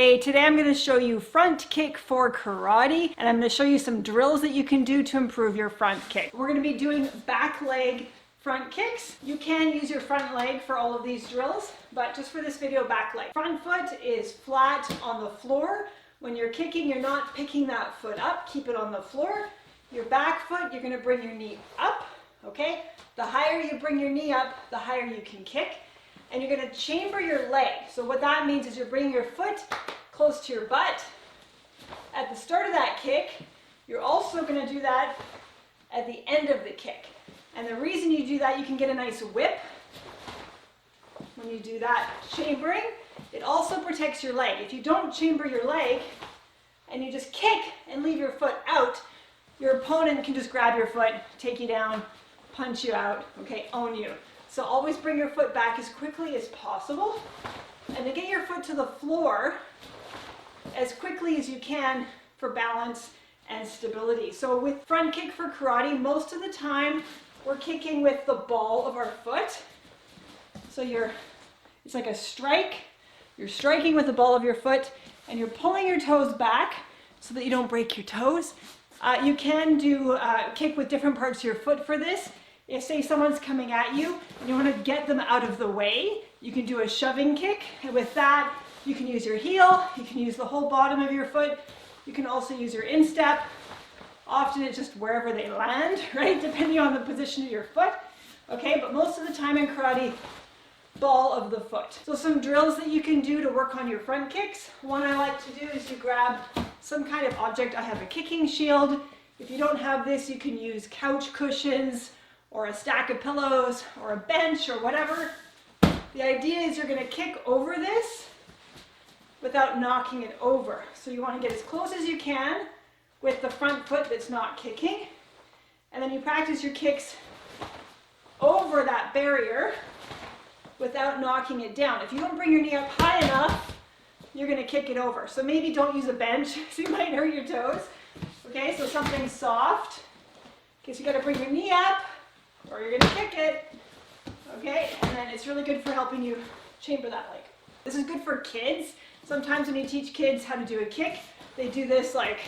Hey, today I'm going to show you front kick for karate, and I'm going to show you some drills that you can do to improve your front kick. We're going to be doing back leg front kicks. You can use your front leg for all of these drills, but just for this video, back leg. Front foot is flat on the floor. When you're kicking, you're not picking that foot up. Keep it on the floor. Your back foot, you're going to bring your knee up, okay? The higher you bring your knee up, the higher you can kick. And you're going to chamber your leg. So what that means is you're bringing your foot close to your butt. At the start of that kick, you're also going to do that at the end of the kick. And the reason you do that, you can get a nice whip when you do that chambering. It also protects your leg. If you don't chamber your leg and you just kick and leave your foot out, your opponent can just grab your foot, take you down, punch you out, okay, own you. So always bring your foot back as quickly as possible, and then get your foot to the floor as quickly as you can for balance and stability. So with front kick for karate, most of the time we're kicking with the ball of our foot. So it's like a strike. You're striking with the ball of your foot and you're pulling your toes back so that you don't break your toes. You can do kick with different parts of your foot for this. If, say, someone's coming at you and you want to get them out of the way, you can do a shoving kick. And with that, you can use your heel, you can use the whole bottom of your foot, you can also use your instep. Often it's just wherever they land, right? Depending on the position of your foot. Okay, but most of the time in karate, ball of the foot. So some drills that you can do to work on your front kicks. One I like to do is you grab some kind of object. I have a kicking shield. If you don't have this, you can use couch cushions, or a stack of pillows, or a bench, or whatever. The idea is you're going to kick over this without knocking it over. So you want to get as close as you can with the front foot that's not kicking, and then you practice your kicks over that barrier without knocking it down. If you don't bring your knee up high enough, you're going to kick it over. So maybe don't use a bench, so you might hurt your toes. Okay, so something soft. Okay, so you got to bring your knee up, or you're going to kick it, okay? And then it's really good for helping you chamber that leg. This is good for kids. Sometimes when you teach kids how to do a kick, they do this like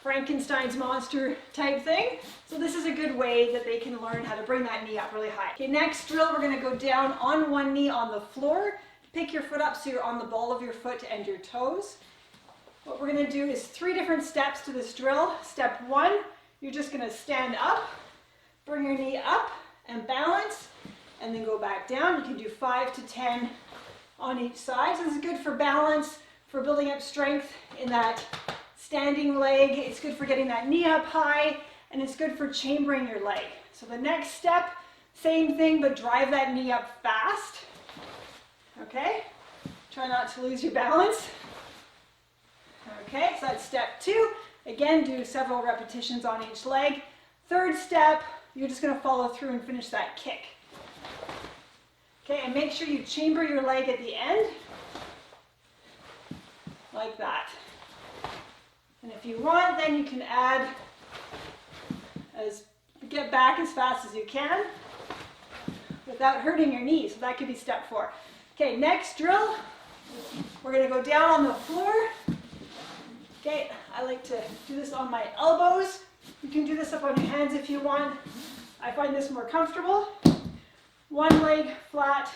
Frankenstein's monster type thing. So this is a good way that they can learn how to bring that knee up really high. Okay, next drill, we're going to go down on one knee on the floor. Pick your foot up so you're on the ball of your foot and your toes. What we're going to do is 3 different steps to this drill. Step 1, you're just going to stand up, bring your knee up and balance, and then go back down. You can do 5 to 10 on each side. So this is good for balance, for building up strength in that standing leg. It's good for getting that knee up high, and it's good for chambering your leg. So the next step, same thing, but drive that knee up fast. Okay? Try not to lose your balance. Okay, so that's step 2. Again, do several repetitions on each leg. Third step, you're just going to follow through and finish that kick. Okay, and make sure you chamber your leg at the end, like that. And if you want, then you can get back as fast as you can without hurting your knees. So that could be step 4. Okay, next drill, we're going to go down on the floor. Okay, I like to do this on my elbows. You can do this up on your hands if you want. I find this more comfortable. One leg flat,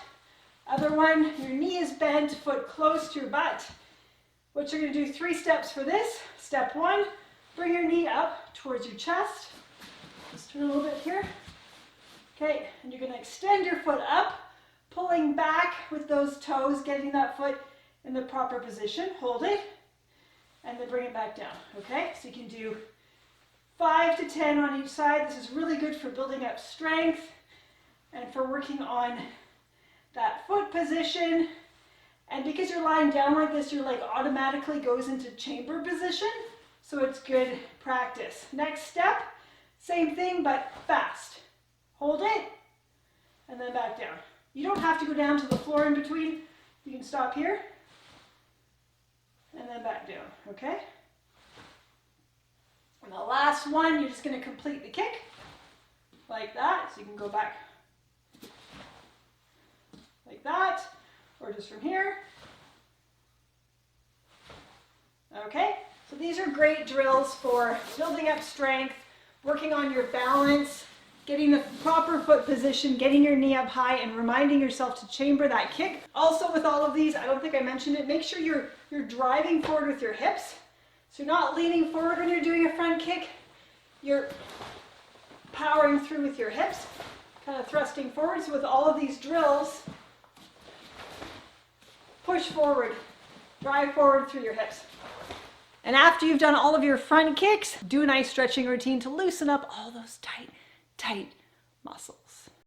other one, your knee is bent, foot close to your butt. What you're going to do, 3 steps for this. Step 1, bring your knee up towards your chest. Just turn a little bit here. Okay, and you're going to extend your foot up, pulling back with those toes, getting that foot in the proper position. Hold it, and then bring it back down. Okay, so you can do 5 to 10 on each side. This is really good for building up strength and for working on that foot position. And because you're lying down like this, your leg automatically goes into chamber position. So it's good practice. Next step, same thing, but fast. Hold it, and then back down. You don't have to go down to the floor in between. You can stop here, and then back down, okay? And the last one, you're just going to complete the kick like that. So you can go back like that, or just from here. these are great drills for building up strength, working on your balance, getting the proper foot position, getting your knee up high, and reminding yourself to chamber that kick. Also with all of these, I don't think I mentioned it, make sure you're driving forward with your hips. So you're not leaning forward when you're doing a front kick, you're powering through with your hips, kind of thrusting forward. So with all of these drills, push forward, drive forward through your hips. And after you've done all of your front kicks, do a nice stretching routine to loosen up all those tight muscles.